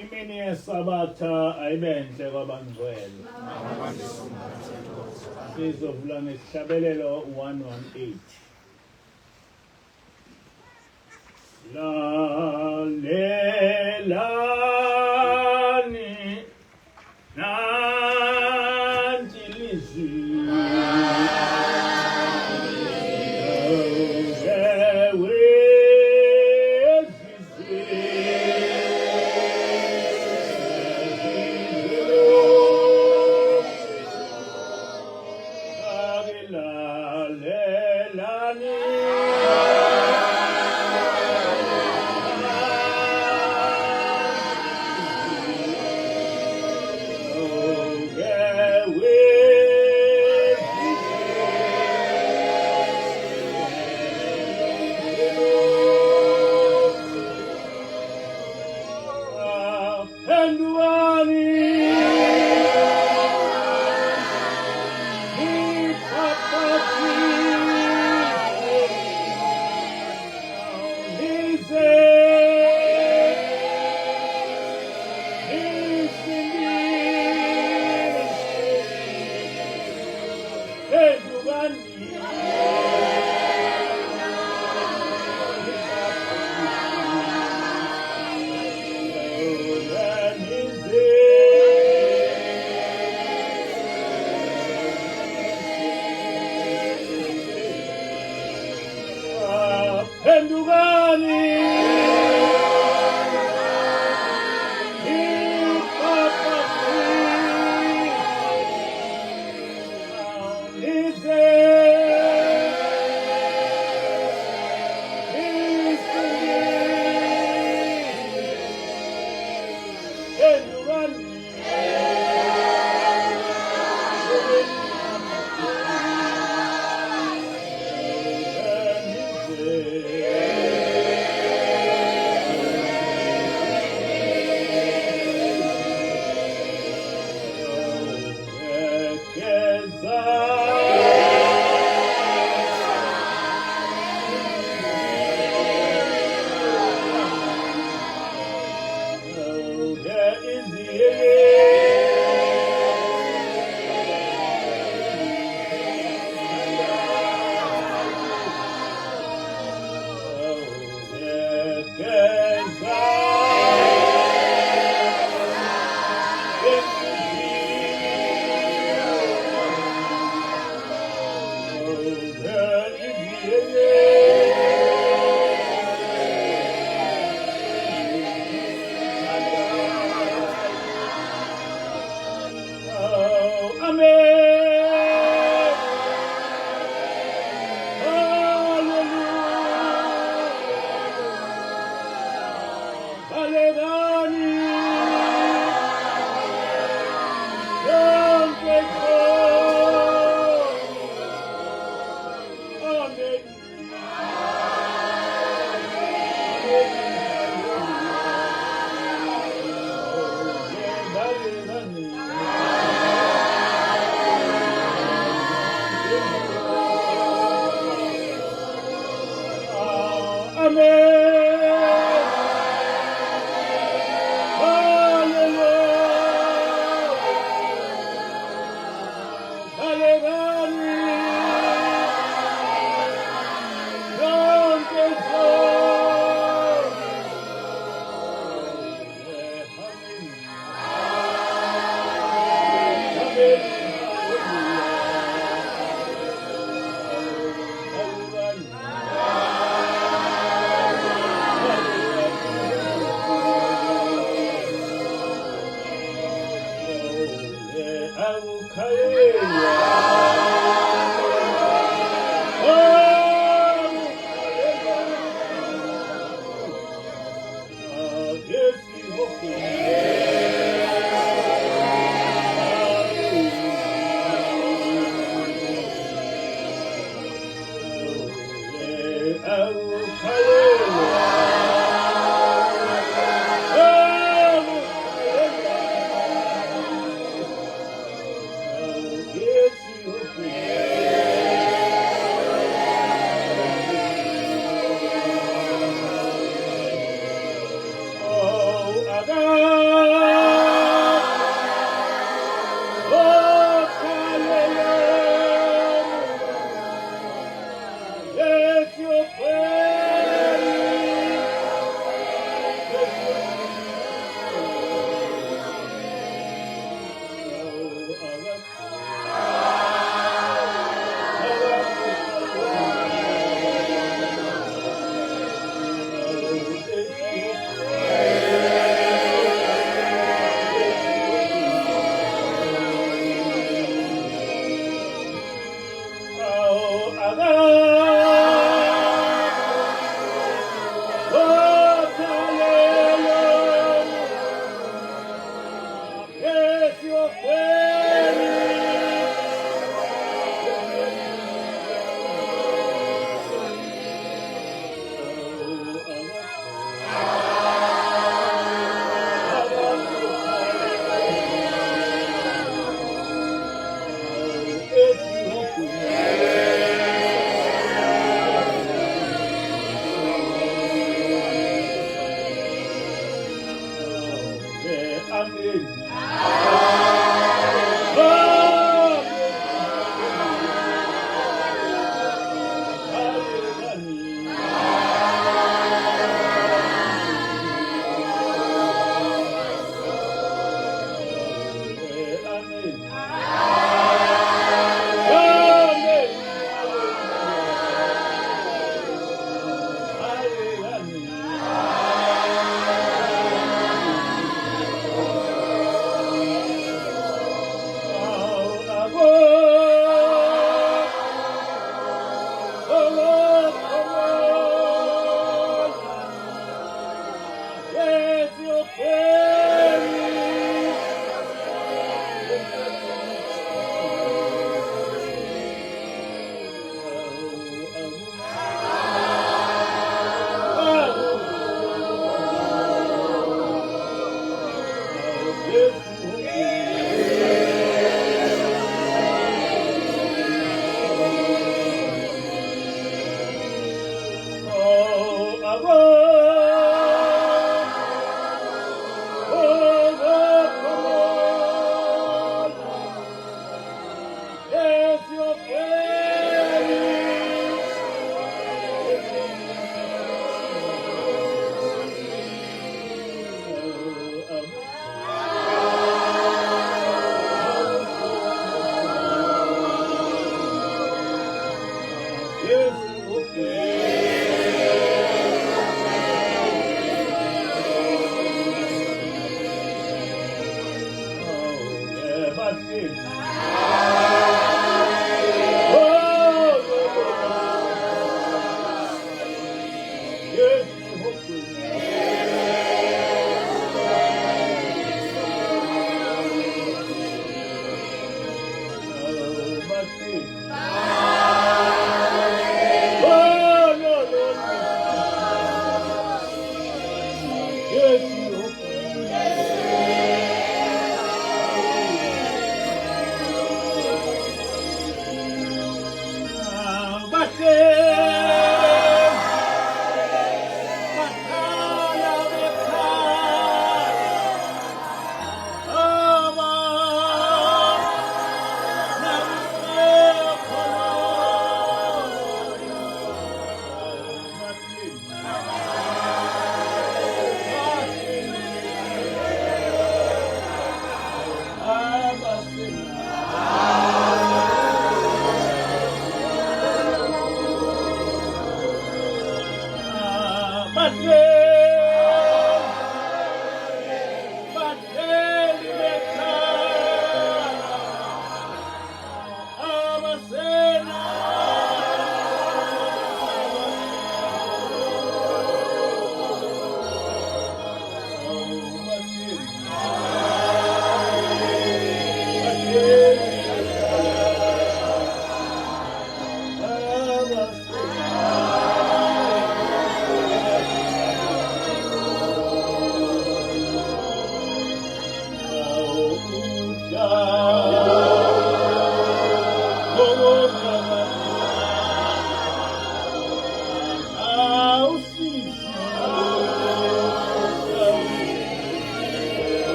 Imini yesabatha ayibenhle kwabangcwele. Sizovula nesihlabelelo 118. Lalelani nanti ilizwi.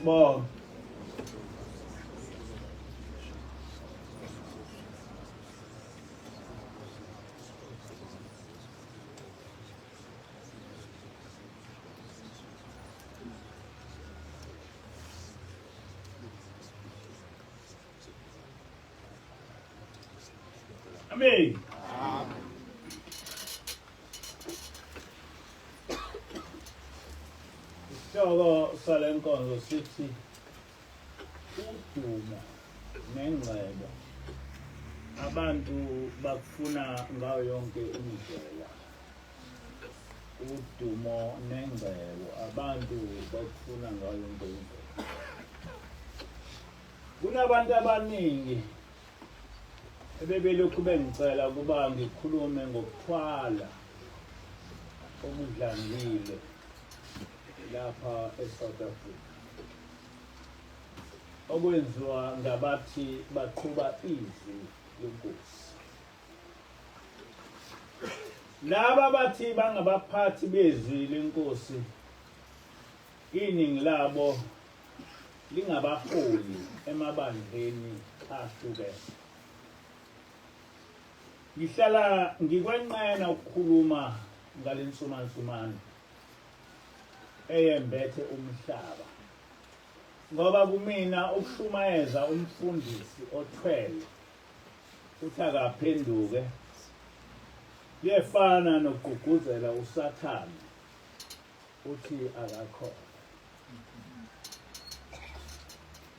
4. Amen. Isihloko salenkonzo sithi udumo nengcebo abantu bakufuna ngayo yonke indlela. Udumo nengcebo abantu bakufuna ngayo yonke indlela. Kunabantu abaningi ebebelokhu bengicela kuba ngikhulume ngokuthwala okudlangile lapha eSouth Africa okwenziwa ngabathi baqhuba izwi lenkosi. Laba bathi bangabaphathi bezwi lenkosi iningi labo lingabaholi emabandleni ahlukene. Ngihlala ngikwenqena ukukhuluma ngalensumansumane eyembethe umhlaba ngoba kumina ukushumayeza umfundisi othwele uthi akaphenduke liyefana nokuguguzela uSathane uthi akakhona.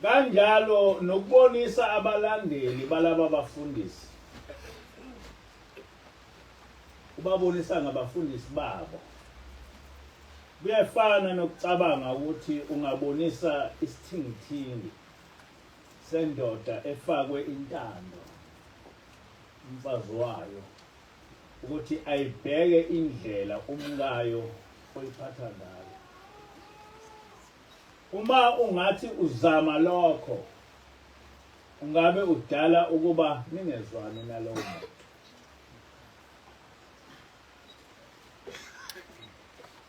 Kanjalo nokubonisa abalandeli balaba bafundisi ubabonisa ngabafundisi babo kuyafana nokucabanga ukuthi ungabonisa isithingithingi sendoda efakwe intando umfazi wayo ukuthi ayibheke indlela umkayo oyiphatha ngayo. Uma ungathi uzama lokho ungabe udala ukuba ningezwani nalowo muntu.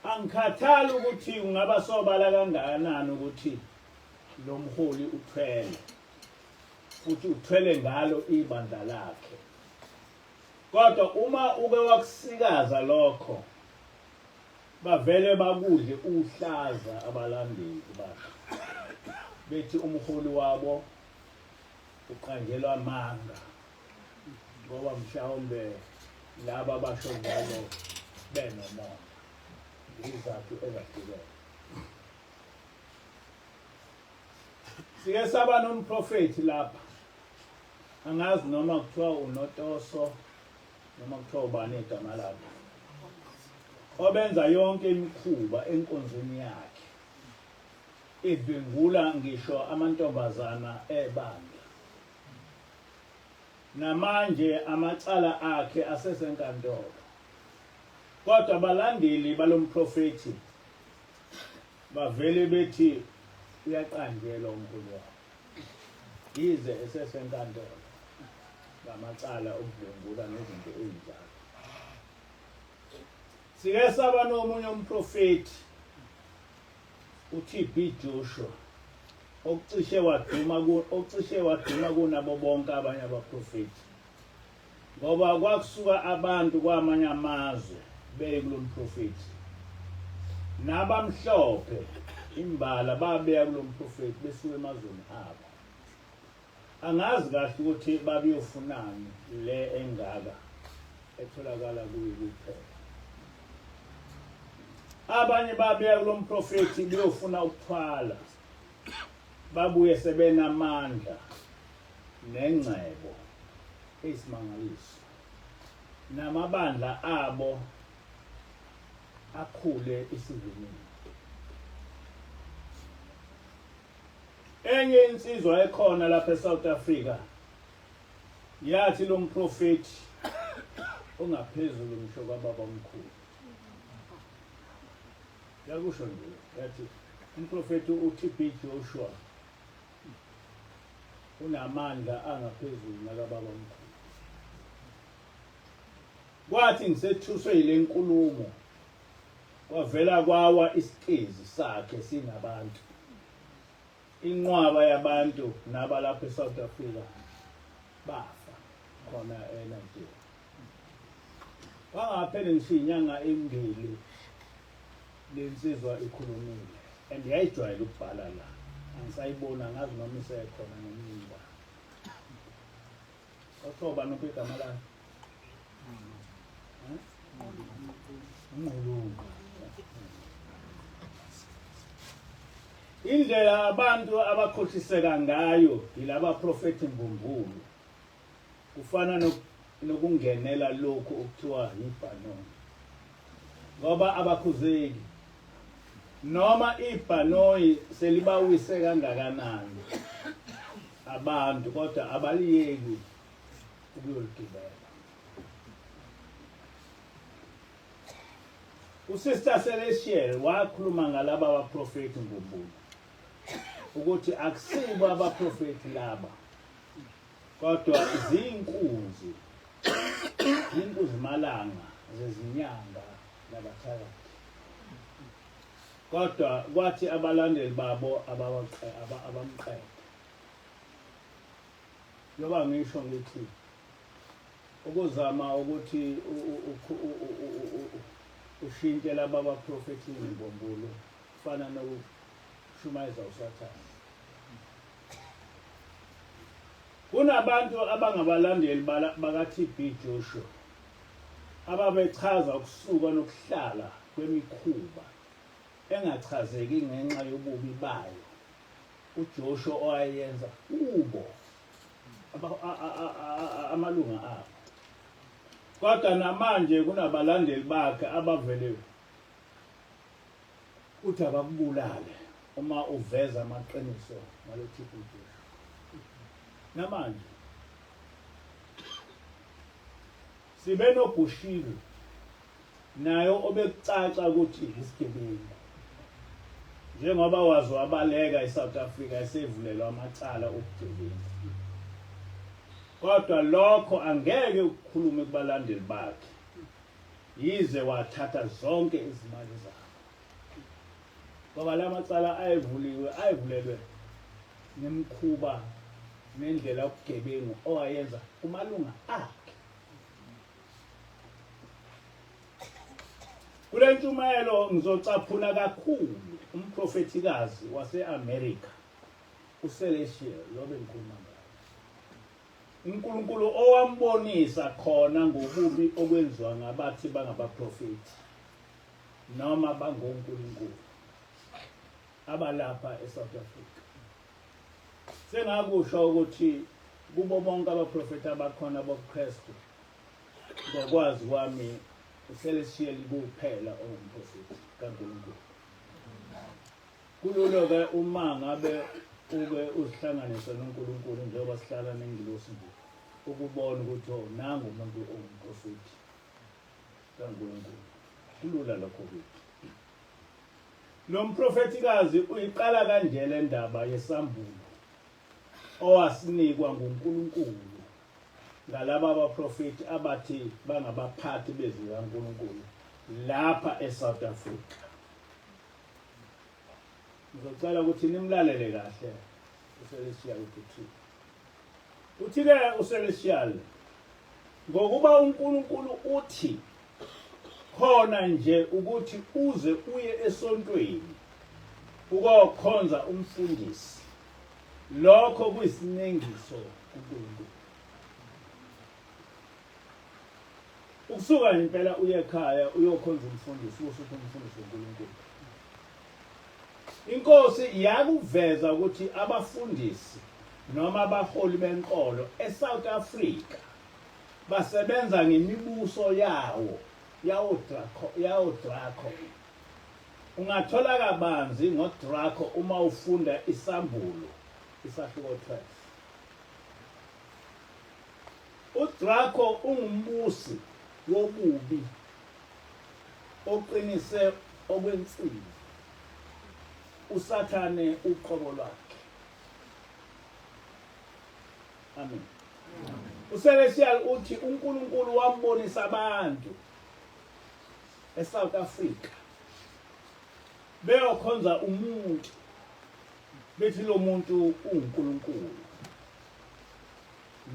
Angikhathali ukuthi ungaba sobala kangakanani ukuthi lo mholi uthwele futhi uthwele ngalo ibandla lakhe. Kodwa uma ube wakusikaza lokho bavele bakudle uhlaza abalandeli bakhe bethi umholi wabo uqanjelwa amanga ngoba mhlawumbe laba basho njalo benomoya. Izathu ezahlukene. Sike saba nomprofeti lapha. Angazi noma kuthiwa uNotoso noma kuthiwa ubani igama lakhe. Obenza yonke imikhuba enkonzweni yakhe. Idlwengula ngisho amantombazana ebandla. Namanje amacala akhe asesenkantolo. Kodwa abalandeli balomprofeti bavele bethi uyaqanjelwa umkhulu wabo. Yize esesenkantolo ngamacala okudlwengula nezinto ezinjalo. Sike saba nomunye umprofeti uTB Joshua okucishe waduma kunabo bonke abanye abaprofeti ngoba kwakusuka abantu kwamanye amazwe beye kulomprofeti nabamhlophe imbala babeya kulomprofeti besuka emazweni abo. Angazi kahle ukuthi babiyofunani le engaka etholakala kuyo kuphela. Abanye babeya kulomprofeti beyofuna ukuthwala babuye sebenamandla nengcebo esimangaliso namabandla abo akhule isivinini. Enye insizwa ekhona lapha eSouth Africa yathi lo mprofeti ongaphezulu ngisho kwababa omkhulu. Yakusho nje yathi umprofeti uTB Joshua unamandla angaphezulu nakababa omkhulu. Kwathi ngisethuswe ile nkulumo kwavela kwawa isiqezi sakhe sinabantu inqwaba yabantu nabalapha eSouth Africa bafa khona eNigeria. Wangaphela ngisho inyanga embili lensizwa ikhulumile and yayijwayele ukubhala la. Angisayibona ngazi noma isekhona nomnyimba. Othoba nopigama la. Ngqulunga. Indlela abantu abakhohliseka ngayo yilaba prophet imbumbulu. Kufana nokungenela lokho okuthiwa yibhanoyi. Ngoba abakhuzeki noma ibhanoyi selibawise kangakanani abantu kodwa abaliyeki ukuyoligibela. Usister Celestial wakhuluma ngalaba abaprofeti mbumbulu ukuthi akusibo abaprofeti laba kodwa zinkunzi malanga zezinyanga nabathakathi. Kodwa kwathi abalandeli babo abamqeda. Yoba ngisho ngithi ukuzama ukuthi ushintshe laba abaprofeti mbumbulu kufana nokushumayeza usathane. Kunabantu abangabalandeli baka-TB Joshua ababechaza ukusuka nokuhlala kwemikhuba engachazeki ngenxa yobubi bayo uJoshua owayenza kubo amalunga abo. Kodwa namanje kunabalandeli bakhe abavele uthi abakubulale uma uveza amaqiniso ngalo TB Joshua. Namanje sibe noBushiri nayo obekucaca ukuthi isigebengu. Njengoba wazi wabaleka eSouth Africa esevulelwa amacala okugebengu. Kodwa lokho angeke ukukhulume kubalandeli bakhe. Yize wathatha zonke izimali zabo. Ngoba la macala ayevulelwe nemkhuba nendlela yokugebengu owayenza kumalunga akhe. Kule ntshumayelo ngizocaphuna kakhulu umprofetikazi wase-America uCelestial lobe ngikhuluma ngayo. uNkulunkulu owambonisa khona ngobubi okwenziwa ngabathi bangabaprofeti noma bangonkulunkulu abalapha eSouth Africa. Sengakusho ukuthi kubo bonke abaprofeti abakhona boKristu ngokwazi kwami uCelestial kuphela ongumprofeti kaNkulunkulu. Kulolo-ke uma ngabe uke uzihlanganise noNkulunkulu njengoba sihlala nengilosi nje ukubona ukuthi nangu umuntu ongumprofeti kaNkulunkulu. Kulula lokho kuthi. Lo mprofetikazi uyiqala kanje le ndaba yesambulo owasinikwa nguNkulunkulu ngalaba abaprofeti abathi bangabaphathi bezwi kaNkulunkulu lapha eSouth Africa. Ngizocela ukuthi nimlalele kahle uCelestial ukuthi. Uthi-ke uCelestial ngokuba uNkulunkulu uthi khona nje ukuthi uze uye esontweni ukokhonza umfundisi. Lokho kuyisinengiso kuNkulunkulu. Ukusuka impela uye ekhaya uyokhonza umfundisi usuthi umfundisi woNkulunkulu. Inkosi yakuveza ukuthi abafundisi noma abaholi benkolo eSouth Africa basebenza ngemibuso yawo Draco. Ungathola kabanzi ngoDraco uma ufunda isambulo isahluko 12. uDraco ungumbusi wobubi oqinise okwensimbi. uSathane uqobo lwakhe. Amen. uCelestial uthi uNkulunkulu wambonisa abantu eSouth Africa beyokhonza umuntu bethi lo muntu uNkulunkulu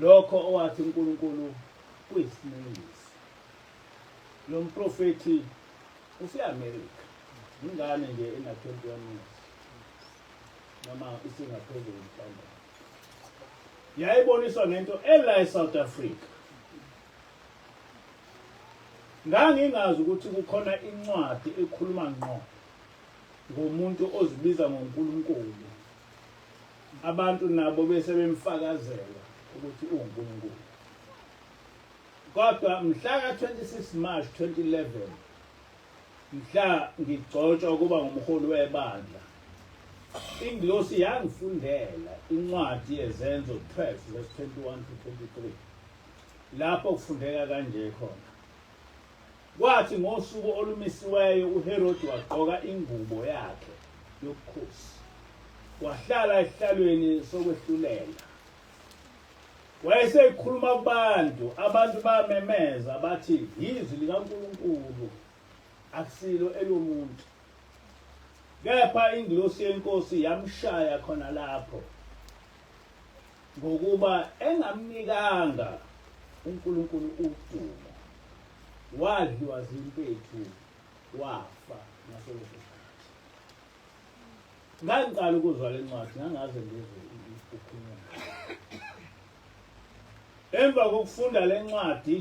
lokho owathi uNkulunkulu kuyisinengisi lo mprofeti useAmerika ingane nje ena 21 years noma isingaphezulu mhlawumbe yayiboniswa ngento ela eSouth Africa ngangingazi ukuthi kukhona incwadi ekhuluma ngqo ngomuntu ozibiza ngoNkulunkulu abantu nabo bese bemfakazela ukuthi uNkulunkulu kodwa mhla ka-26 March 2011 mhla ngigcotshwa ukuba ngumholi webandla ingilosi yangifundela incwadi yezenzo 12 verse 21 to 23 lapho kufundeka kanje khona kwathi ngosuku olumisiweyo uHerod wagqoka ingubo yakhe yobukhosi wahlala esihlalweni sokwehlulela wayesekhuluma kubantu abantu bamemeza bathi izwi likaNkulunkulu akusilo elomuntu kepha ingilosi yenkosi yamshaya khona lapho ngokuba engamnikanga uNkulunkulu udumo wadliwa zimpethu wafa ngaso leso sikhathi ngaqala ukuzwa le ncwadi ngangaze ngizwe ukukhuluma emva kokufunda le ncwadi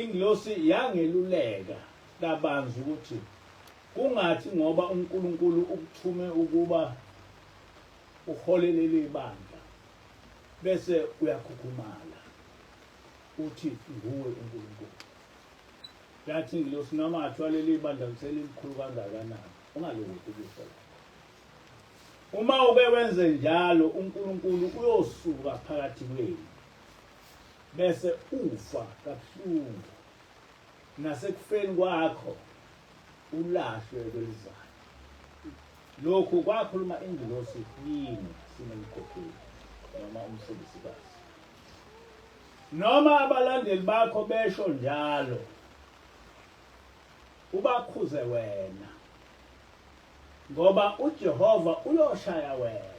ingilosi yangeluleka kabanzi ukuthi kungathi ngoba uNkulunkulu ukuthume ukuba uholelele ibandla bese uyakhukhumala uthi nguwe uNkulunkulu yathi ingilosi noma athwalele ibandla liselikhulu kangakanani ungalokuthi kusho uma uke wenze njalo uNkulunkulu uyosuka phakathi kwenu bese ufa kabuhlungu nasekufeni kwakho ulahlwe kwelizayo lokhu kwakhuluma ingilosi yini sinemkhokheli noma umsebenzikazi noma abalandeli bakho besho njalo ubakhuze wena ngoba uJehova uyoshaya wena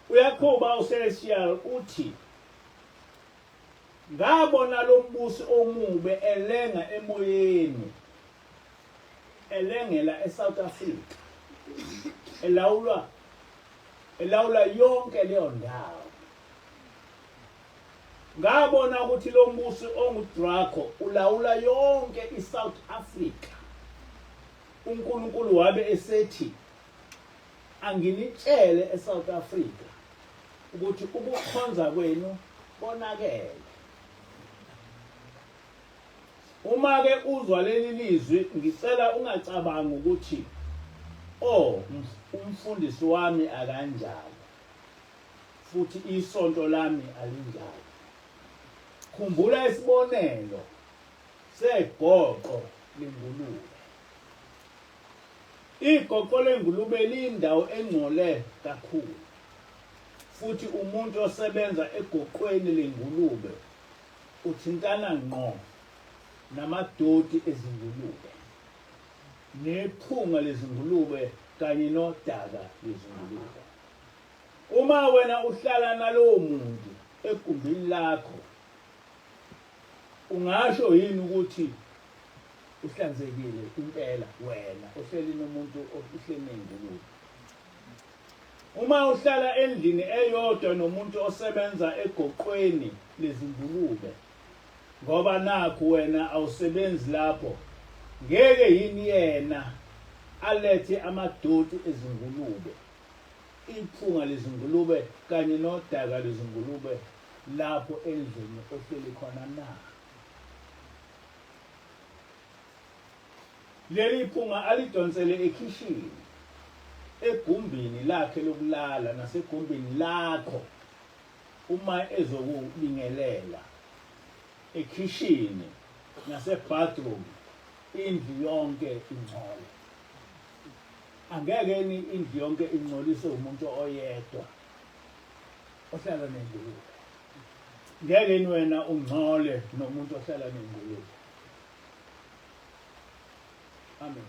uYakhoba uSelestial uthi ngabona lo mbusi omube elenga emoyeni elengela eSouth Africa elawula yonke leyo ndawo ngabona ukuthi lo mbusi onguDraco ulawula yonke iSouth Africa uNkulunkulu wabe esethi anginitshele eSouth Africa ukuthi ukukhonza kwenu bonakele uma ke uzwa leli lizwi ngicela ungacabanga ukuthi umfundisi wami akanjalo futhi isonto lami alinjalo khumbula isibonelo segoqo lengulube igoqo lengulube lindawo engcole kakhulu futhi umuntu osebenza egoqweni lengulube uthintana ngqo namadodi ezingulube nephunga lezingulube kanye nodaka lezingulube uma wena uhlala nalowo muntu egumbini lakho ungasho yini ukuthi uhlanzekile impela wena ohleli nomuntu ohleli nengulube uma uhlala endlini eyodwa nomuntu osebenza egoqweni lezingulube ngoba nakho wena awusebenzi lapho ngeke yini yena alethe amadodi ezingulube iphunga lezingulube kanye nodaka lezingulube lapho endlini ohleli khona na leli phunga alidonsele ekhishini egumbini lakhe lokulala nasegumbini lakho uma ezokubingelela ekhishini nasebathroom indlu yonke ingcole angeke ni indlu yonke ingcoliswe umuntu oyedwa ohlala nengulube ngeke wena ungcole nomuntu ohlala nengulube amen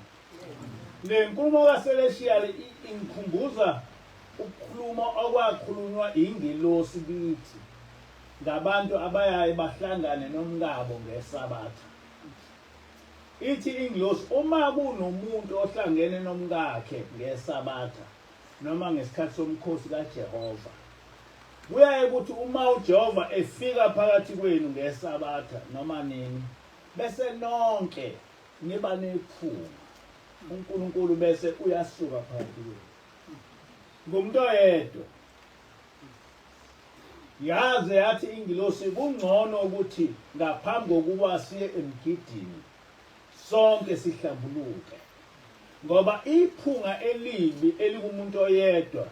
Le nkulumo kaCelestial ingikhumbuza ukukhuluma okwakhulunywa ingelosi kithi ngabantu abayaye bahlangane nomkabo ngeSabatha. Ithi ingelosi uma kunomuntu ohlangene nomkakhe ngeSabatha noma ngesikhathi somkhosi kaJehova, kuyaye ukuthi uma uJehova efika phakathi kwenu ngeSabatha noma nini, bese nonke niba nephunga, uNkulunkulu bese uyasuka phakathi kwenu ngumuntu oyedwa. Yaze yathi ingilosi kungcono ukuthi ngaphambi kokuba siye emgidini sonke sihlambuluke, ngoba iphunga elibi elikumuntu oyedwa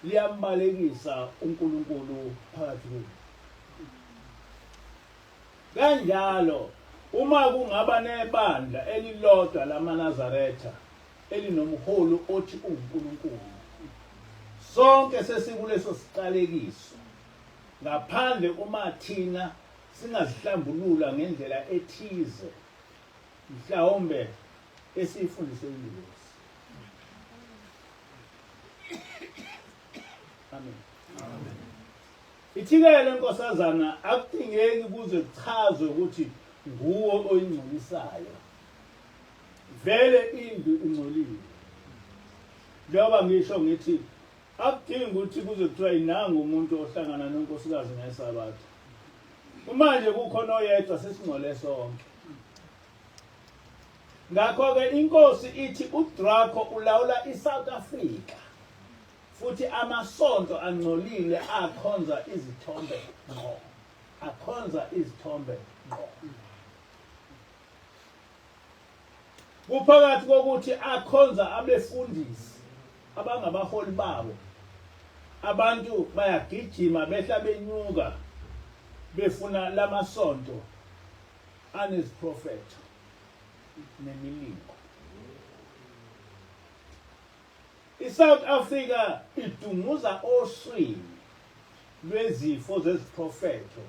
liyambalekisa uNkulunkulu phakathi kwenu. Kanjalo uma kungaba nebandla elilodwa lamaNazaretha elinomholi othi uNkulunkulu, sonke sesikuleso siqalekiso, ngaphandle uma thina singazihlambulula ngendlela ethize mhlawumbe esiyifundiswe yingilosi. Amen. Amen. Ithikele nkosazana akudingeki kuze kuchazwe ukuthi nguwo oyingcolisayo. Vele indlu ingcolile. Njengoba ngisho ngithi akudingi ukuthi kuze kuthiwa inanga umuntu ohlangana nonkosikazi ngeSabatha. Manje kukhona oyedwa sesingcole sonke. Ngakho-ke inkosi ithi uDraco ulawula iSouth Africa, futhi amasonto angcolile akhonza izithombe ngqo. Akhonza izithombe ngqo. Kuphakathi kokuthi akhonza abefundisi abangabaholi babo, abantu bayagijima behla benyuka befuna lamasonto aneziprofetho nemilingo. iSouth Africa idunguza oswini lwezifo zeziprofetho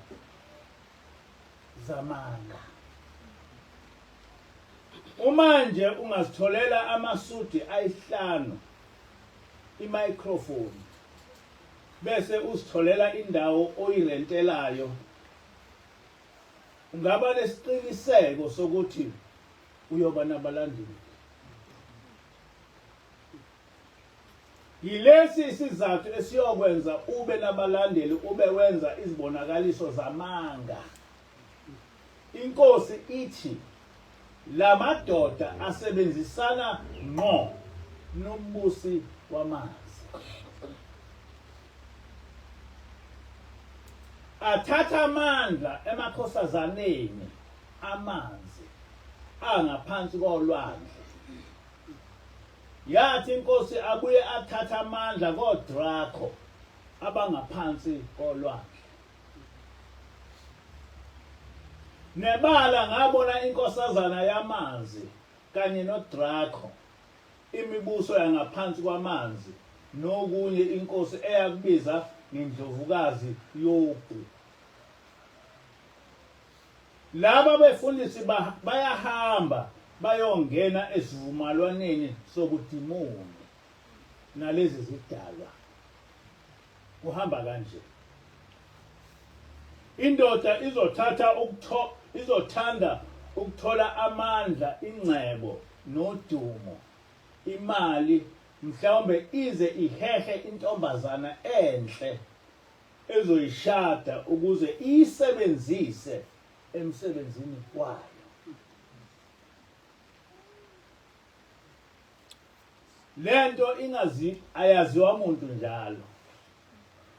zamanga. Umanje ungazitholela amasudi ayisihlanu, imicrophone, bese uzitholela indawo oyirentelayo, ungaba nesiqiniseko sokuthi uyoba nabalandeli. Yilesi isizathu esiyokwenza ube nabalandeli, ube wenza izibonakaliso zamanga. Inkosi ithi la madoda asebenzisana ngqo nombusi wamanzi, athatha amandla emakhosazaneni amanzi angaphansi kolwandle. Yathi inkosi abuye athatha amandla koDraco abangaphansi kolwandle. Nebala ngabona inkosazana yamanzi kanye noDraco, imibuso yangaphansi kwamanzi, nokunye inkosi eyakubiza ngendlovukazi yogu. Laba befundisi bayahamba bayongena esivumelwaneni sobudimoni nalezi zidalwa. Kuhamba kanje. Indoda izothanda ukuthola amandla, ingcebo, nodumo, imali, mhlawumbe ize ihehe intombazana enhle ezoyishada ukuze isebenzise emsebenzini wayo. Lento ayaziwa umuntu njalo.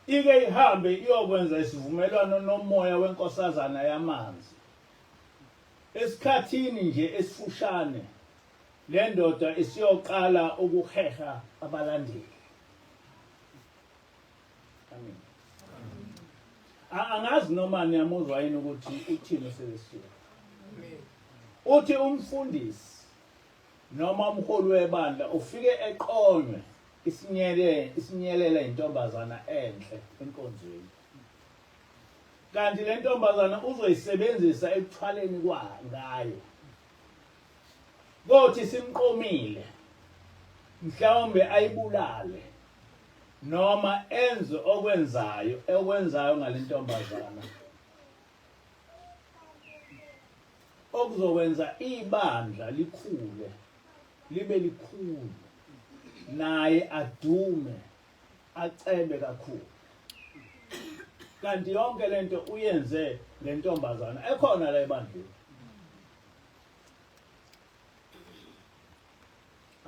Ike ihambe iyokwenza isivumelwano nomoya wenkosazana yamanzi. Esikhathini nje esifushane le ndoda isiyoqala ukuheha abalandeli. Amen. Angazi noma niyamuzwa yini ukuthi uthini uSelestial. Uthi umfundisi noma umholi webandla ufike eqonywe isinyelela intombazana enhle enkonzweni. Kanti le ntombazana uzoyisebenzisa ekuthwaleni ngayo. Kothi simqomile mhlawumbe ayibulale noma enze okwenzayo ngalentombazana okuzokwenza ibandla likhule libe likhulu naye adume acebe kakhulu. Kanti yonke lento uyenze lentombazana ekhona la ebandleni.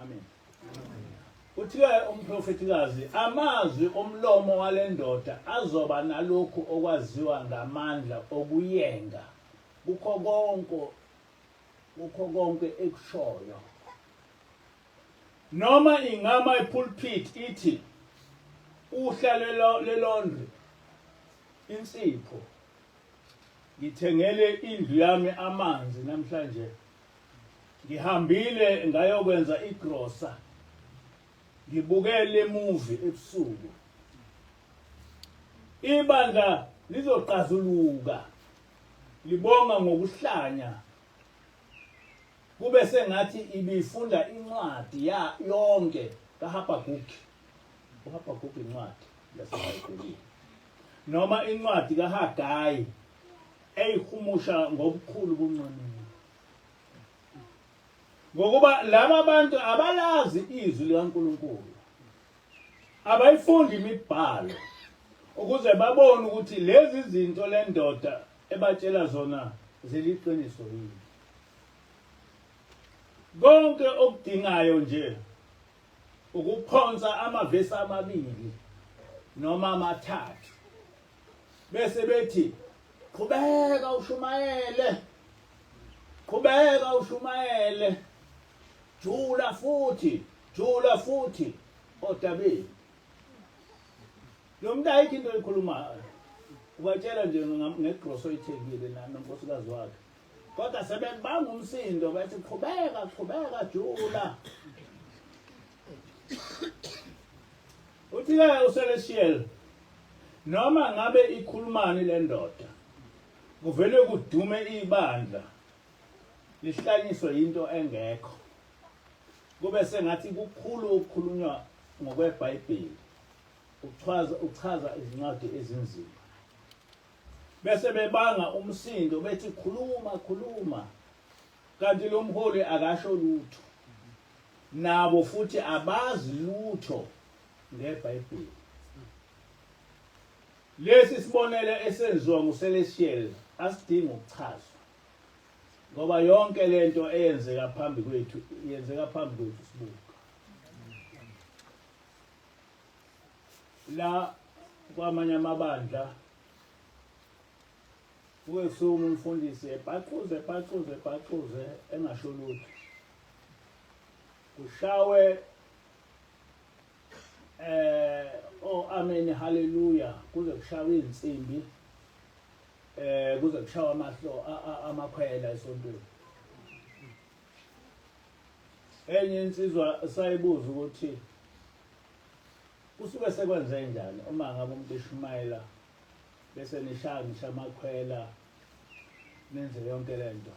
Amen. Uthiwe umprofetikazi amazwi omlomo walendoda azoba nalokhu okwaziwa ngamandla okuyenga kukho konke ekushoyo. Noma ingama ipulpit ithi uhla lelondri insipho ngithengele indlu yami amanzi namhlanje ngihambile ngayokwenza igrosa ngibukele movie ebusuku ibandla lizoqazuluka libonga ngokuhlanya kube sengathi ibifunda incwadi yonke kaHabakuki uHabakuki incwadi yaseBhayibhelini noma incwadi kaHagayi eyihumusha ngobukhulu bunqanile ngokuba laba bantu abalazi izwi likaNkulunkulu abayifundi imibhalo ukuze babone ukuthi lezi zinto lendoda ebatshela zona ziliqiniso yini. Konke okudingayo nje ukuphonsa amavesi amabili noma amathathu bese bethi qhubeka ushumayele jula futhi odabeni. Lo muntu ayikho into eyikhulumayo ubatshela nje ngegroso oyithengile nonkosikazi wakhe kodwa sebebanga umsindo bathi qhubeka jula. Uthi-ke uCelestial noma ngabe ikhulumani lendoda kuvele kudume ibandla lihlanyiswe into engekho kube sengathi kukhulu ukukhulunywa ngokweBhayibheli uchaza izincwadi ezinzima bese bebanga umsindo bethi khuluma kanti lo mholi akasho lutho nabo futhi abazi lutho ngeBhayibheli. Lesi sibonele esenziwa nguCelestial asidinga ukuchazwa ngoba yonke lento eyenzeka phambi kwethu sibuka la kwamanye amabandla kuyesuma umfundisi ebhacuze engasho lutho kushawe amen hallelujah kuze kushawe insimbi kuze kushawe amakhwela esontweni. Enye insizwa sayibuza ukuthi kusuke sekwenze njani uma ngabe umuntu eshumayela bese ngisha amakhwela nenze yonke lento.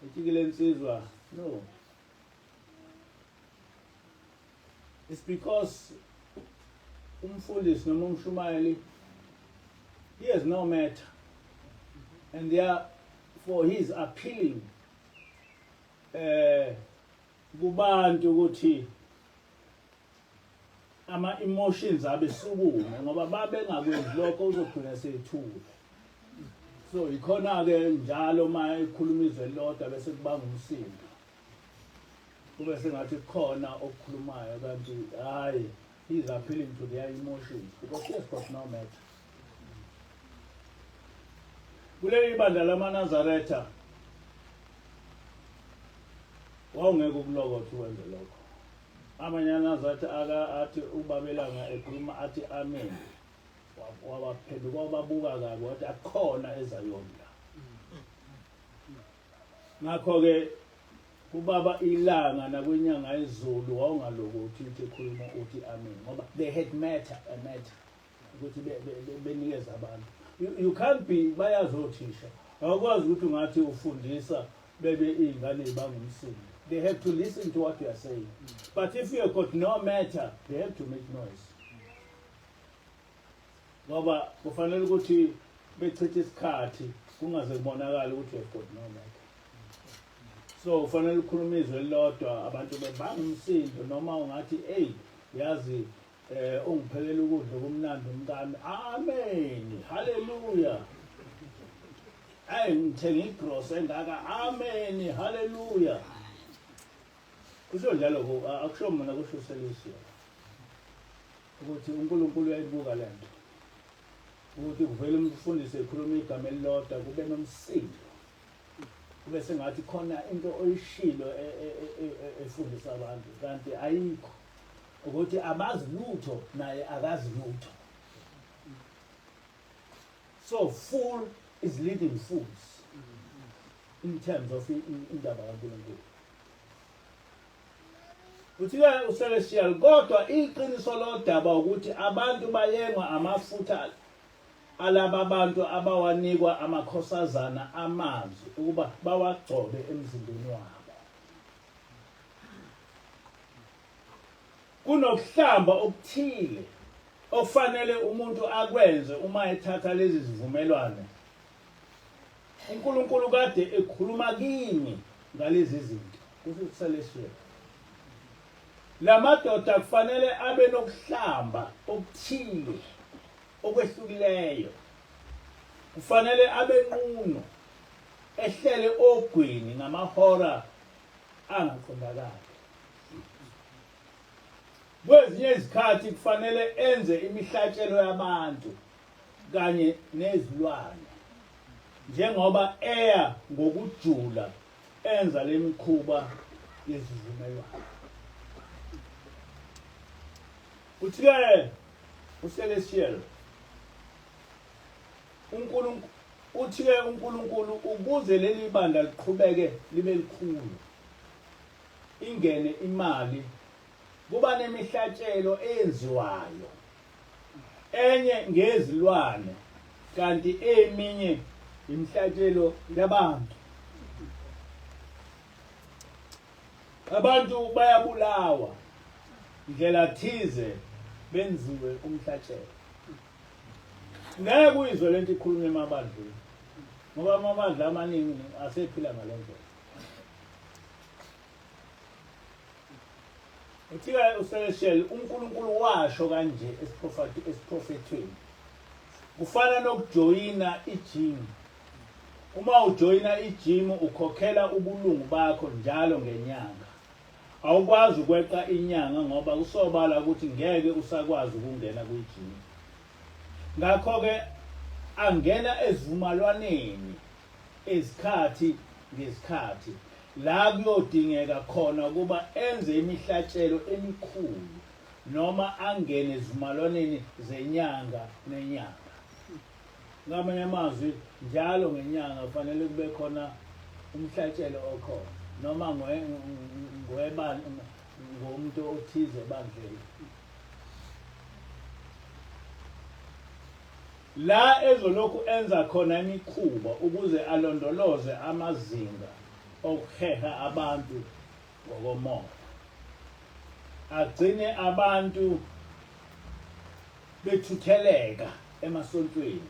Ithi le nsizwa no, it's because umfundisi noma umshumayeli he has no matter and therefore he is appealing kubantu ukuthi ama emotions abesukume ngoba babengakwenzi lokho uzogcina sethula. So ikhona ke njalo uma ekhuluma izwe lodwa bese kubanga umsindo kube sengathi khona okukhulumayo kanti hayi he is appealing to their emotions because he has got no matter. Kuleli bandla lamaNazaretha wawungeke ukulokotha wenze lokho. Amanye amaNazaretha athi ubabelanga ekhuluma athi amen wabaphenduka wababuka kabi wathi akhona ezayonda. Ngakho-ke kubaba ilanga nakwenyanga izulu wawungalokothi uthi ekhuluma uthi amen ngoba they had matter ukuthi benikeza abantu. You can't be bayazothisha awukwazi ukuthi ungathi ufundisa bebe izingane bangumsindo they have to listen to what you are saying. But if you've got no matter, they have to make noise. Ngoba kufanele ukuthi bechithe isikhathi kungaze kubonakala ukuthi you've got no matter. So kufanele ukhuluma izwi elilodwa abantu bebanga umsindo noma ungathi hey yazi ungiphelele ukudla kumnandi umkami. Amen. Hallelujah. Ay ngithenga igross engaka. Amen. Hallelujah. Kusho njalo ko akusho mina kusho Celestia. Ukuthi uNkulunkulu uyayibuka lento. Ukuthi kuvele umfundisi ekhuluma igama elilodwa kube nomsindo. Kube sengathi khona into oyishilo efundisa abantu kanti ayikho. Ukuthi abazi lutho naye akazi lutho. So fool is leading fools in terms of indaba kaNkulunkulu. Uthi-ke uCelestial kodwa iqiniso lodaba ukuthi abantu bayengwa amafutha alaba abantu abawanikwa amakhosazana amazwi ukuba bawagcobe emzimbeni wabo. Kunokuhlamba okuthile ofanele umuntu akwenze uma ethatha lezi zivumelwano. uNkulunkulu kade ekhuluma kini ngalezi zinto. Kusho uCelestial. Lamadoda kufanele abe nokuhlamba okuthile okwehlukileyo. Kufanele abe nquno ehlele ogwini ngamahora angaqondakali. Kwezinye izikhathi kufanele enze imihlatshelo yabantu kanye nezilwane njengoba eya ngokujula enza lemikhuba yezivumelwano. Uthi-ke uCelestial uthi-ke uNkulunkulu ukuze leli bandla liqhubeke libe likhulu ingene imali kuba nemihlatshelo eyenziwayo enye ngezilwane kanti eminye imihlatshelo yabantu. Abantu bayabulawa indlela thize benziwe umhlatshelo. Ngeke kuyizwe lento ikhulunywa emabandleni ngoba amabandla amaningi asephila ngalendlela. Uthi-ke uCelestial uNkulunkulu washo kanje esiprofethweni. Kufana nokujoyina ijimu. Uma ujoyina ijimu ukhokhela ubulungu bakho njalo ngenyanga. Awukwazi ukweqa inyanga ngoba kusobala ukuthi ngeke usakwazi ukungena kwijimu. Ngakho-ke angena ezivumalwaneni ezikhathi ngesikhathi la kuyodingeka khona ukuba enze imihlatshelo emikhulu noma angene ezivumalwaneni zenyanga nenyanga. Ngamanye amazwi njalo ngenyanga kufanele kube khona umhlatshelo okhona noma ngomuntu othize bandleni. La ezolokhu enza khona imikhuba ukuze alondoloze amazinga okuheha abantu ngokomoya. Agcine abantu bethutheleka emasontweni.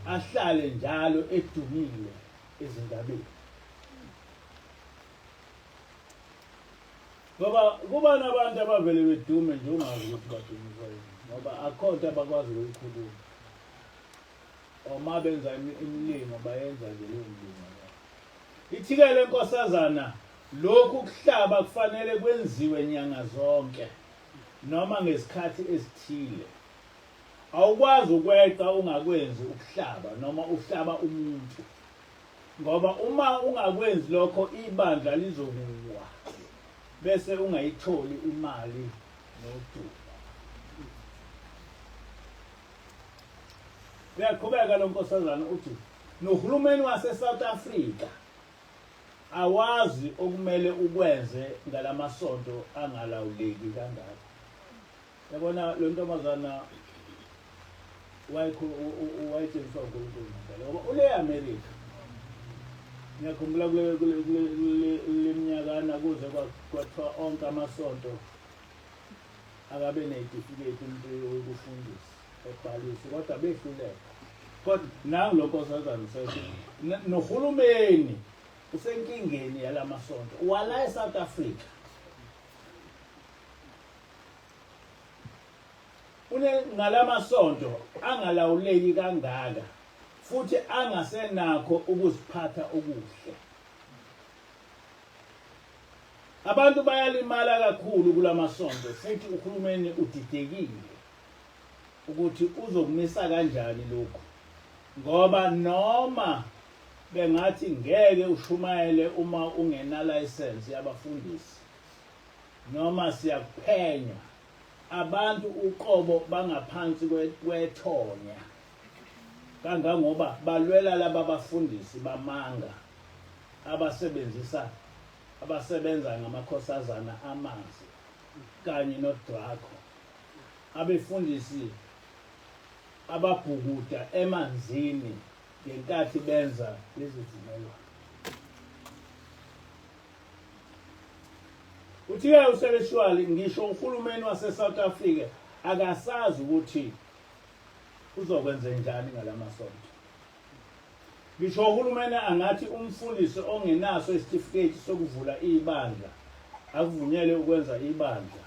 Ahlale njalo edumile ezindabeni. Ngoba kuba nabantu abavele bedume nje ungazi ukuthi badumiswa yini ngoba akhona abakwazi ukuyikhuluma. Uma benza imilimo bayenza nje leyo milimo. Ithi-ke le nkosazana lokhu kuhlaba kufanele kwenziwe nyanga zonke noma ngesikhathi esithile. Awukwazi ukweqa ungakwenzi ukuhlaba noma uhlaba umuntu. Ngoba uma ungakwenzi lokho ibandla lizokuwa bese ungayitholi imali nodumo. Uyaqhubeka lo nkosazana uthi nohulumeni waseSouth Africa awazi okumele ukwenze ngalamasonto angalawuleki kangaka. Yabona lo ntombazana wayethengiswa uNkulunkulu ngoba ule America ngiyakhumbula kule minyakana kuze kwathiwa onke amasonto akabe neyitifiketi umuntu yokufundisa ebhalise kodwa behluleka kodwa nangu lokho sazana sethi nohulumeni usenkingeni yalamasonto wala eSouth Africa ngalamasonto angalawuleki kangaka futhi angasenakho ukuziphatha okuhle. Abantu bayalimala kakhulu kulamasonto futhi uhulumeni udidekile ukuthi uzokumisa kanjani lokho ngoba noma bengathi ngeke ushumayele uma ungena license yabafundisi noma siyakuphenya abantu uqobo bangaphansi kwethonya kangangoba balwela laba bafundisi bamanga abasebenza ngamakhosazana amanzi kanye nodrako abefundisi ababhukuda emanzini ngenkathi benza lezi zimelwa. Uthi-ke useleshwali ngisho uhulumeni wase-South Africa akasazi ukuthi uzokwenza njani ngalamasonto. Ngisho uhulumeni angathi umfundisi ongenaso isitifiketi sokuvula ibandla akuvunyelwe ukwenza ibandla.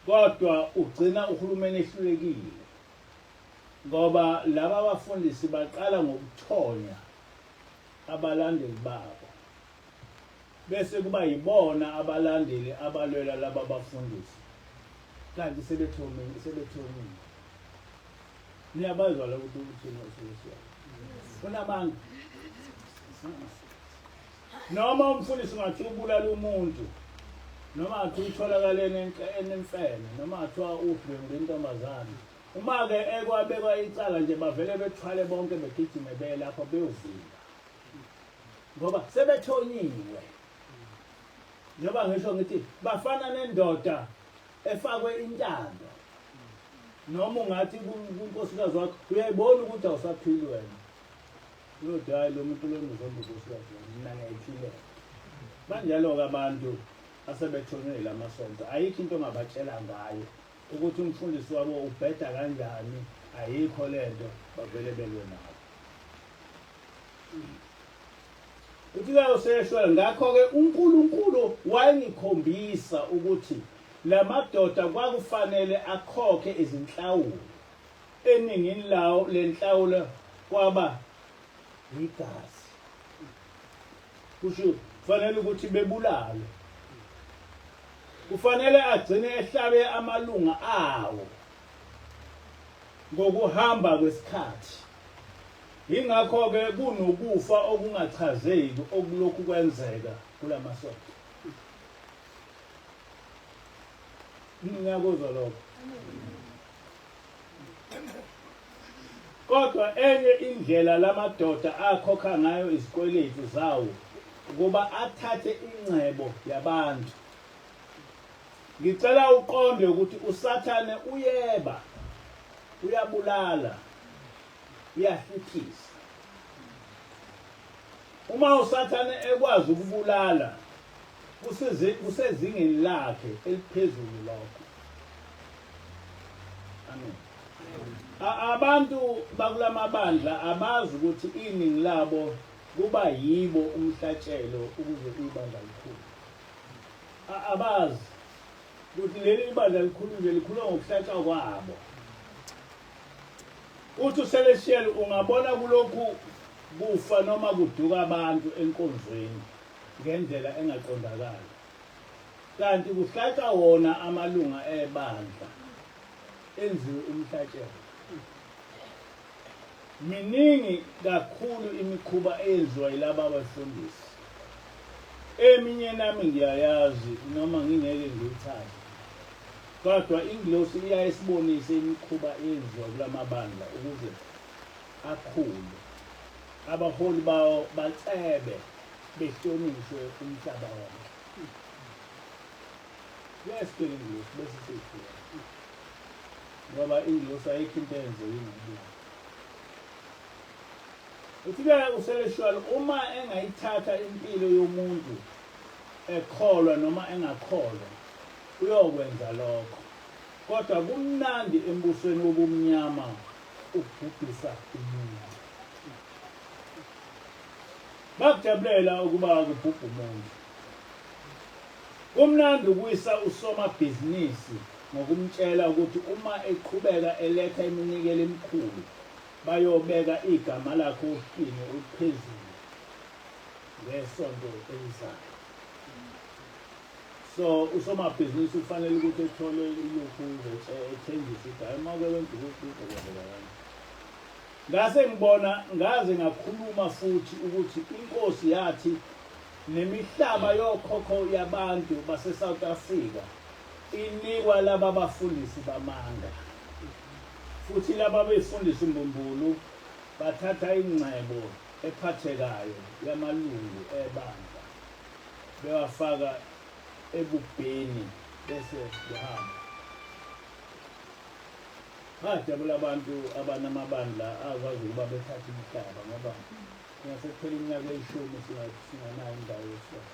Kodwa ugcina uhulumeni ehlulekile ngoba laba abafundisi baqala ngokuthonya abalandeli babo bese kuba yibona abalandeli abalwela laba abafundisi kanti sebethomile. Niyabazwa la ukuthi uthini uSiyosiyana unamanga noma umfundisi ungathi ubulala umuntu noma athi utholakale enemfene noma athiwa udlwengule intombazane uma-ke ekwabekwa icala nje bavele bethwale bonke begijime beye lapho beyovila ngoba sebethonyiwe. Njengoba ngisho ngithi bafana nendoda efakwe intando noma ungathi kunkosikazi wakho uyayibona ukuthi awusaphili wena uyothi hayi lo muntu lona uzomba unkosikazi mina ngiyayiphilela. Banjalo-ke abantu asebethonywe lamasonto ayikho into ongabatshela ngayo ukuthi umfundisi wabo ubheda kanjani ayikho lento bavele belwe nayo. Uthi-ke useshwela ngakho-ke uNkulunkulu wayengikhombisa ukuthi la madoda kwakufanele akhokhe izinhlawulo eningini lawo lenhlawulo kwaba igazi kusho kufanele ukuthi bebulale kufanele agcine ehlabe amalunga awo ngokuhamba kwesikhathi. Ingakho-ke kunokufa okungachazeki okulokhu kwenzeka kulamasonto. Ngiyakuzwa lokho. Kodwa enye indlela lamadoda akhokha ngayo izikweletu zawo ukuba athathe ingcebo yabantu. Ngicela uqonde ukuthi uSathane uyeba, uyabulala, uyahluphisa. Uma uSathane ekwazi ukubulala kusezingeni lakhe eliphezulu lokho. Amen. Abantu bakulamabandla abazi ukuthi iningi labo kuba yibo umhlatshelo ukuze ibandla likhulu. Abazi ukuthi leli ibandla likhulu nje likhulwa ngokuhlatshwa kwabo. Uthi uSelestial ungabona kulokhu kufa noma kuduka abantu enkonzweni ngendlela engaqondakali. Kanti kuhlatshwa wona amalunga ebandla enziwe umhlatshelo. Miningi kakhulu imikhuba eyenziwa yilaba abafundisi. Eminye nami ngiyayazi noma ngingeke ngiyithathe. Kodwa ingilosi iyayisibonisa imikhuba eyenziwa kulamabandla ukuze akhule. Abaholi bawo bacebe behlonishwe umhlaba wonke. Lesike ingilosi bese sifika. Ngoba ingilosi ayikho into eyenziwe ingabula. uthi-ke useleshwala uma engayithatha impilo yomuntu ekholwa noma engakholwa uyokwenza lokho, kodwa kumnandi embusweni wobumnyama ukubhubhisa umuntu. Bakujabulela ukuba kubhubhe umuntu. Kumnandi ukuyisa usomabhizinisi ngokumtshela ukuthi uma eqhubeka eletha iminikelo emikhulu bayobeka igama lakho ohlwini oluphezulu ngesonto elizayo. So usomabhizinisi ufanele ukuthi ethole ilokhu ethenjisa igama uma kwenza ukuthi uzokwenzeka. Ngase ngaze ngakhuluma futhi ukuthi inkosi yathi nemihlaba yokhokho yabantu base-South Africa inikwa laba bafundisi bamanga, futhi laba befundisi mbumbulu bathatha ingcebo ephathekayo yamalungu ebandla bewafaka ebubheni bese behamba. Bajabula abantu abanamabandla akwazi ukuba bethathe imihlaba ngoba ngasephela iminyaka eyishumi singanayo indawo yesona.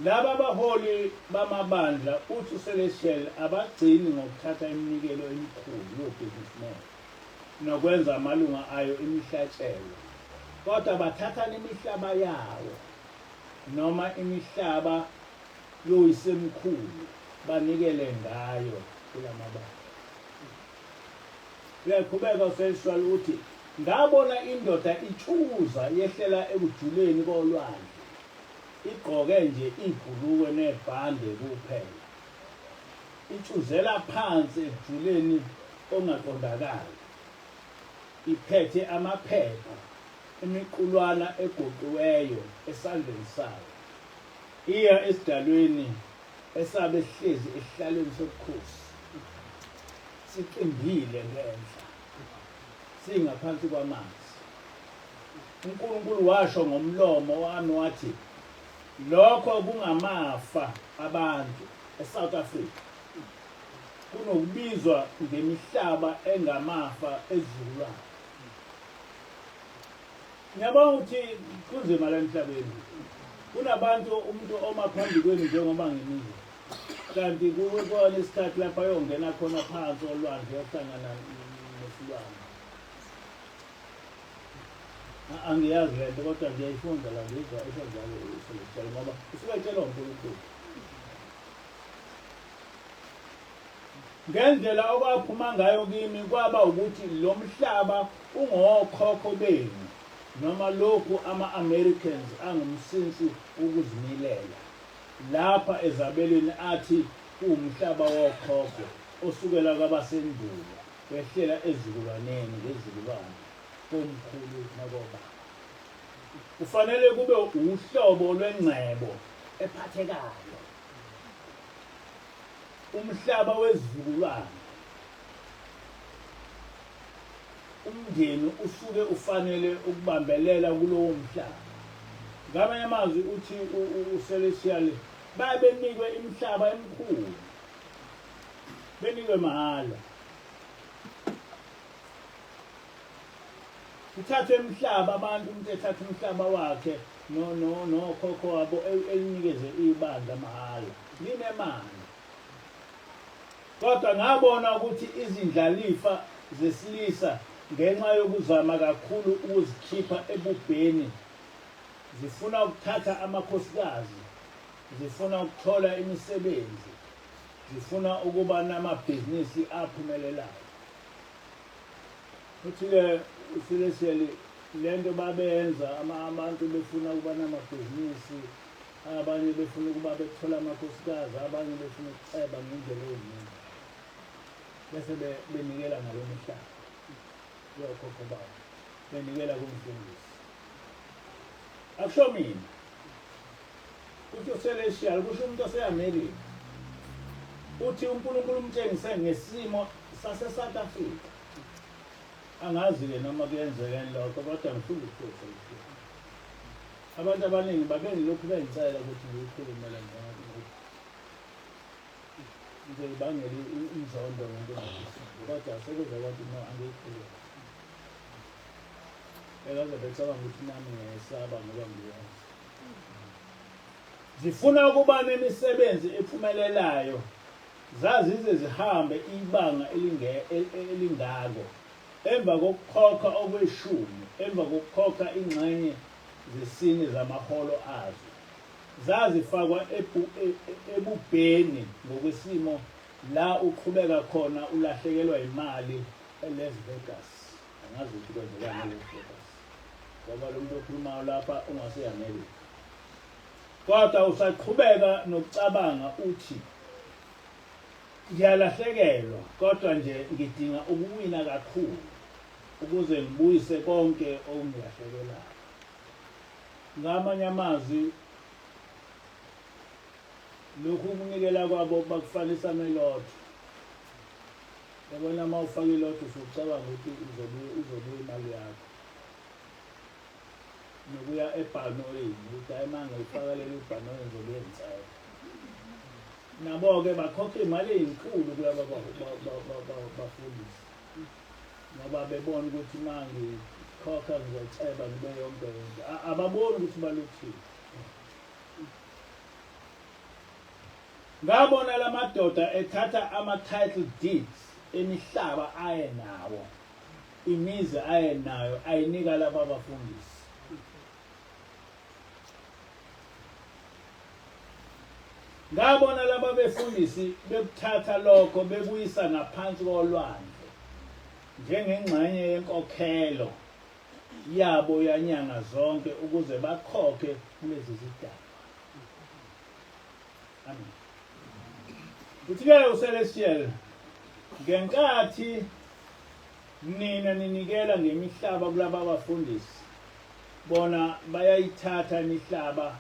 Laba abaholi bamabandla uthi uCelestial abagcini ngokuthatha iminikelo emikhulu yo-businessman nokwenza amalunga ayo imihlatshelo, kodwa bathatha nemihlaba yawo noma imihlaba yoyisemkhulu banikele ngayo kulamabandla. Uyaqhubeka uCelestial uthi ngabona indoda ichuza yehlela ekujuleni kolwandle, igqoke nje ibhulukwe nebhande kuphela, itshuzela phansi ekujuleni ongaqondakali, iphethe amaphepha imiqulwana egoqiweyo esandleni sayo, iya esidalweni esabe sihlezi esihlalweni sobukhosi, siqimbile ngenhla singaphansi kwamanzi. uNkulunkulu washo ngomlomo wami wathi, lokho kungamafa abantu eSouth Africa kunokubizwa ngemihlaba engamafa ezulwini. Ngiyabona ukuthi kunzima la emhlabeni, kunabantu umuntu oma phambi kwenu njengoba ngimile, kanti kukhona isikhathi lapha ayongena khona phansi olwandle yokuhlangana nesilwane. Angiyazi lento kodwa ngiyayifunda la ngizwa esenjalo uCelestial ngoba usuke etshelwa uNkulunkulu. Ngendlela okwaphuma ngayo kimi kwaba ukuthi lo mhlaba ungokhokho benu noma lokhu ama-Americans angumsinsi ukuzimilela lapha ezabelweni athi kuwumhlaba wokhokho osukela kwabasendulo wehlela ezizukulwaneni ngezizukulwane komkhulu nakoba. Kufanele kube uhlobo lwengcebo ephathekayo, umhlaba wezizukulwane. Umndeni usuke ufanele ukubambelela kulowo mhlaba. Ngamanye amazwi uthi uCelestial babenikwe imihlaba emikhulu, benikwe mahhala. Uthathe imihlaba abantu, umuntu ethathe umhlaba wakhe nokhokho wabo elinikeze ibandla mahhala linemali. Kodwa ngabona ukuthi izindlalifa zesilisa ngenxa yokuzama kakhulu ukuzikhipha ebubheni zifuna ukuthatha amakhosikazi, zifuna ukuthola imisebenzi, zifuna ukuba namabhizinisi aphumelelayo. Uthi-ke uCelestial lento babenza abantu befuna ukuba namabhizinisi, abanye befuna ukuba bethola amakhosikazi, abanye befuna ukuceba ngendlela eziningi, bese benikela ngalo mhlaba yokhokho babo, benikela kumfundisi. Akusho mina, uthi uCelestial kusho umuntu ose-America, uthi uNkulunkulu umtshengise ngesimo sase-South Africa. Angazi-ke noma kuyenzekani lokho, kodwa ngifunda ukuthi abantu abaningi babengilokhu bengicela ukuthi ngiyikhulumele ngakho. nje ibangele inzondo ngento kodwa sekuze kwathi no angiyikhuluma ekaze becabanga ukuthi nami ngiyesaba ngoba ngiyazi zifuna ukuba nemisebenzi ephumelelayo zazize zihambe ibanga elingako emva kokukhokha okweshumi emva kokukhokha ingxenye zesine zamaholo azo zazifakwa ebubheni ngokwesimo la uqhubeka khona ulahlekelwa imali eLas Vegas angazi ukuthi kwenzekani eLas Vegas ngoba lo muntu okhulumayo lapha ungaseyamelwe kodwa usaqhubeka nokucabanga uthi ngiyalahlekelwa kodwa nje ngidinga ukuwina kakhulu ukuze ngibuyise konke okungilahlekelayo ngamanye amazwi lokhu ukunikela kwabo bakufanisa nelotho yabona mawufaka ilotho usucabanga ukuthi uzobuya imali yakho nokuya ebhanoyini ukuthi hayi manje ngifaka leli bhanoyini ngizobuye ngicela nabo-ke bakhokha imali eyinkulu kulaba bafundisi ngoba bebona ukuthi uma ngikhokha ngizoceba ngibe yonke into ababoni ukuthi baluthile ngabona la madoda ethatha ama-title deeds emihlaba ayenawo imizi ayenayo ayinika laba bafundisi ngabona laba befundisi bekuthatha lokho bebuyisa ngaphansi kolwandle njengengxenye yenkokhelo yabo yanyanga zonke ukuze bakhokhe kulezi zidaba amen uthi-ke uCelestial ngenkathi nina ninikela ngemihlaba kulaba bafundisi bona bayayithatha imihlaba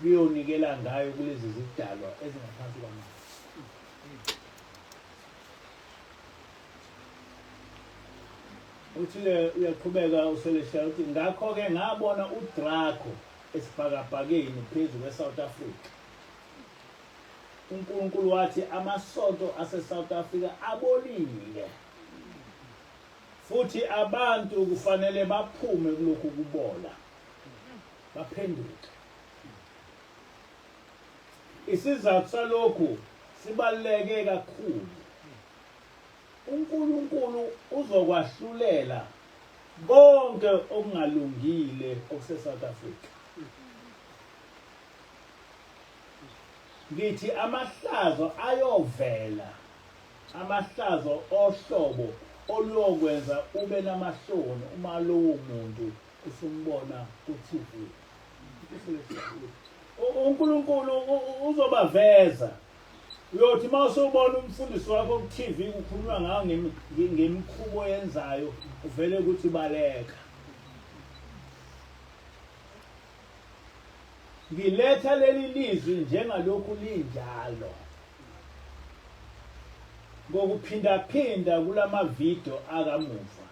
biyonikela ngayo kulezi zidalwa ezingaphansi kwamanzi uthi-ke uyaqhubeka uCelestial uthi ngakho-ke ngabona uDraco esibhakabhakeni phezu kweSouth Africa uNkulunkulu wathi amasonto aseSouth Africa abolile futhi abantu kufanele baphume kulokhu kubola baphenduke isizathu salokhu sibaluleke kakhulu uNkulunkulu uzokwahlulela konke okungalungile okuseSouth Africa ngithi amahlazo ayovela amahlazo ohlobo oluyokwenza ube namahloni uma lowo muntu usumbona ku-TV uNkulunkulu uzobaveza uyothi mawusubona umfundisi wakho ku-TV ukhuluma ngayo ngemikhubo yenzayo uvele ukuthi baleka ngiletha leli lizwi njengalokhu linjalo ngokuphindaphinda kulamavidiyo akamuva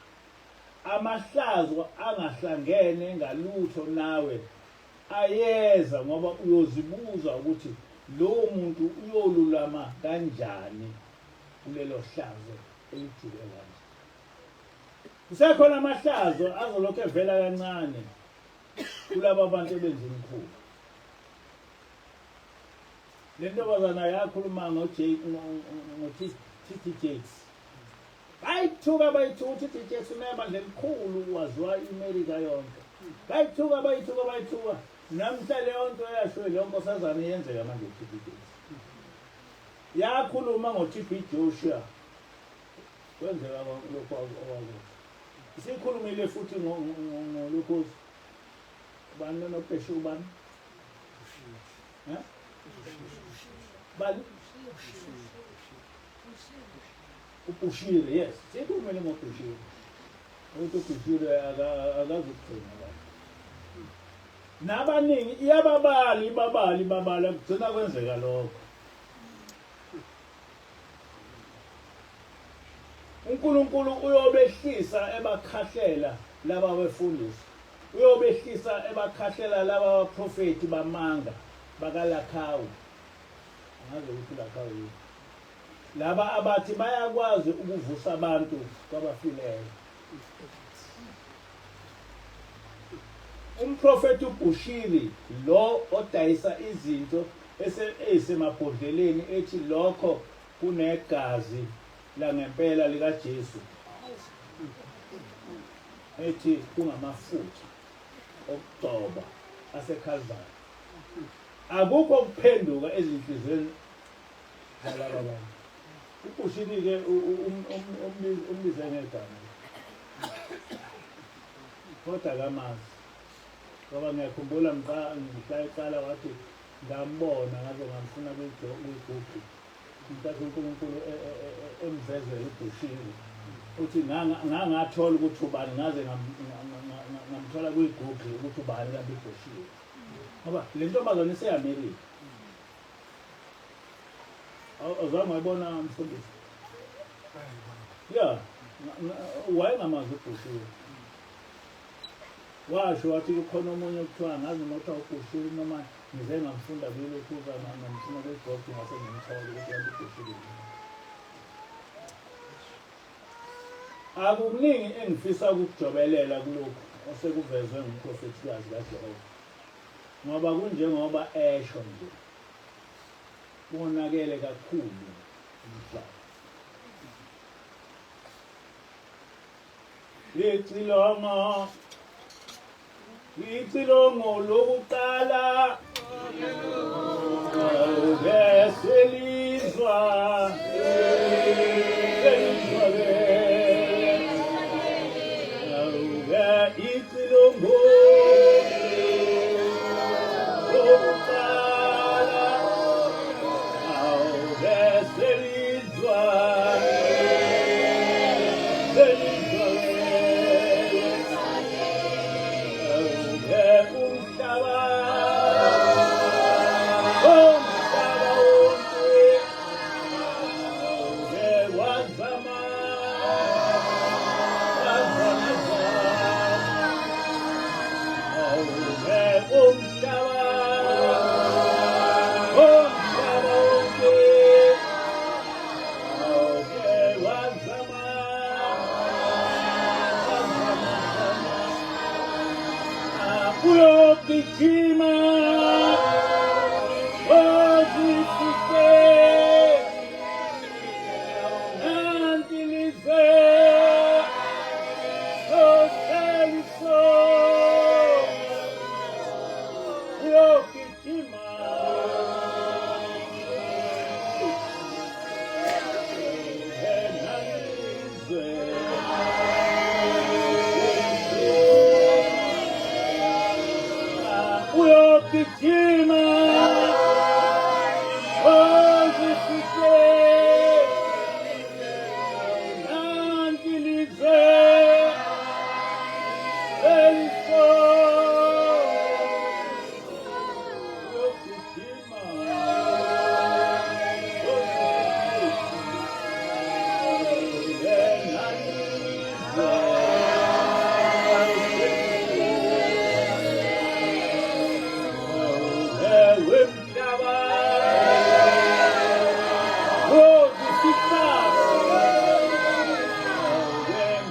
amahlazo angahlangene ngalutho nawe ayeza ngoba uyozibuza ukuthi lo muntu uyolulama kanjani kulelo hlazo elijule kanje kusekhona amahlazo azolokhu evela kancane kulabo bantu ebenza imikhuba le ntombazana yakhuluma ngo-T.D. Jakes bayithuka u-T.D. Jakes unebandla elikhulu waziwa iMelika yonke bayithuka namhla leyo nto yasho leyo nkosazana iyenzeka manje u-T.D. Jakes yakhuluma ngo-T.B. Joshua kwenzeka lokhu okwakuthi isikhulumile futhi ngolokhozi bani nopeshe ubani bani uPushire yes sikhulumile ngoPushire ukuthi uPushire akazugcina lapho nabaningi iyababali kugcina kwenzeka lokho uNkulunkulu uyobehlisa ebakhahlela laba befundisi uyobehlisa ebakhahlela laba abaprofeti bamanga bakalakhawu ngaze ukuthi lakhayo yini laba abathi bayakwazi ukuvusa abantu kwabafileyo. Umprofeti uBushiri lo odayisa izinto ezisemabhodleleni ethi lokho kunegazi la ngempela lika Jesu, ethi kungamafutha okugcoba aseKalvari. Akukho kuphenduka ezinhlizweni zalaba bantu. uBushiri ke umbize ngegama kodwa kamazi ngoba ngiyakhumbula ngihlala wathi ngambona ngaze ngamfuna kuyigugu mntaka uNkulunkulu emvezele uBushiri uthi ngangathola ukuthi ubani ngaze ngamthola kuyigugu ukuthi ubani kanti uBushiri ngoba le ntombazane iseAmerika. Azange wayibona mfundisi? Ya, wayengamazi uBushiri. Washo wathi kukhona omunye okuthiwa ngazi noma uBushiri noma ngize ngamfunda kulokhuza namfuna kwegogo ngase ngimthole ukuthi kanti uBushiri. Akukuningi engifisa ukukujobelela kulokhu osekuvezwe ngumprofetikazi kaJehova. Ngoba kunjengoba esho nje. Kunakele kakhulu umhlaba. Icilongo lokuqala beselizwa icilongo lokuqala beselizwa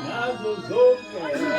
nazo zonke